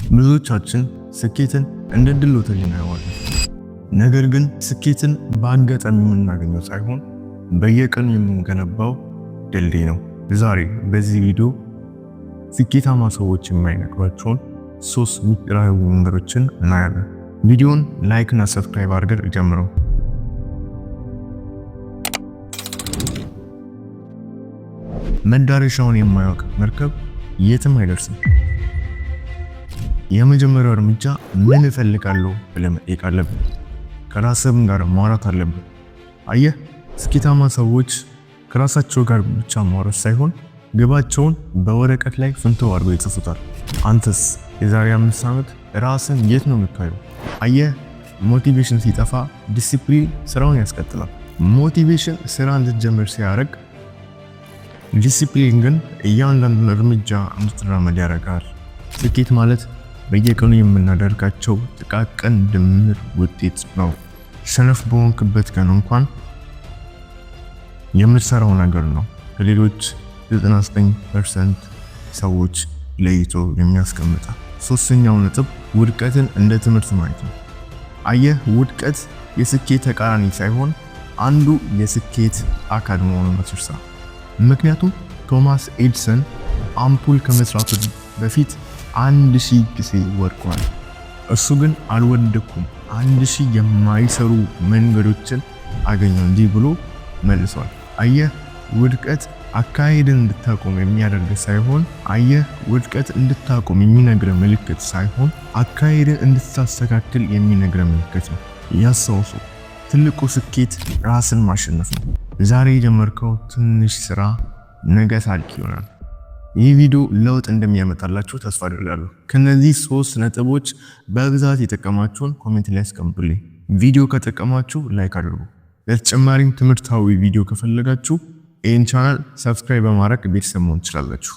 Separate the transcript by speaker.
Speaker 1: ብዙዎቻችን ስኬትን እንደ ድል ሎተሪ እናየዋለን። ነገር ግን ስኬትን በአጋጣሚ የምናገኘው ሳይሆን በየቀኑ የምንገነባው ድልድይ ነው። ዛሬ በዚህ ቪዲዮ ስኬታማ ሰዎች የማይነግሯቸውን 3 ሚስጥራዊ መንገዶችን እናያለን። ቪዲዮውን ላይክ እና ሰብስክራይብ አድርገን ጀምረው። መዳረሻውን የማያውቅ መርከብ የትም አይደርስም። የመጀመሪያው እርምጃ ምን እፈልጋለሁ ብለህ መጠየቅ አለብህ። ከራስህም ጋር ማውራት አለብህ። አየህ፣ ስኬታማ ሰዎች ከራሳቸው ጋር ብቻ ማውራት ሳይሆን ግባቸውን በወረቀት ላይ ፍንትው አድርገው ይጽፉታል። አንተስ የዛሬ 5 ዓመት ራስን የት ነው የምታየው? አየህ፣ ሞቲቬሽን ሲጠፋ ዲሲፕሊን ስራውን ያስቀጥላል። ሞቲቬሽን ስራ እንድትጀምር ሲያደርግ፣ ዲሲፕሊን ግን እያንዳንዱን እርምጃ እንድትራመድ ያደርጋል። ስኬት ማለት በየቀኑ የምናደርጋቸው ጥቃቅን ድምር ውጤት ነው። ሰነፍ በሆንክበት ቀን እንኳን የምትሰራው ነገር ነው ከሌሎች 99% ሰዎች ለይቶ የሚያስቀምጣ። ሶስተኛው ነጥብ ውድቀትን እንደ ትምህርት ማየት ነው። አየህ፣ ውድቀት የስኬት ተቃራኒ ሳይሆን አንዱ የስኬት አካል መሆኑን አትርሳ። ምክንያቱም ቶማስ ኤዲሰን አምፑል ከመስራቱ በፊት 1000 ጊዜ ወድቋል። እሱ ግን አልወደኩም፣ 1000 የማይሰሩ መንገዶችን አገኘው እንዲህ ብሎ መልሷል። አየህ፣ ውድቀት አካሄድን እንድታቆም የሚያደርግ ሳይሆን ውድቀት እንድታቆም የሚነግር ምልክት ሳይሆን አካሄድን እንድታስተካክል የሚነግር ምልክት ነው። ያስታውሱ፣ ትልቁ ስኬት ራስን ማሸነፍ ነው። ዛሬ የጀመርከው ትንሽ ስራ ነገ ታሪክ ይሆናል። ይህ ቪዲዮ ለውጥ እንደሚያመጣላችሁ ተስፋ አደርጋለሁ። ከነዚህ 3 ነጥቦች በብዛት የተጠቀማችሁን ኮሜንት ላይ አስቀምጡልኝ። ቪዲዮ ከጠቀማችሁ ላይክ አድርጉ። ለተጨማሪም ትምህርታዊ ቪዲዮ ከፈለጋችሁ ይህን ቻናል ሰብስክራይብ በማድረግ ቤተሰብ መሆን ትችላላችሁ።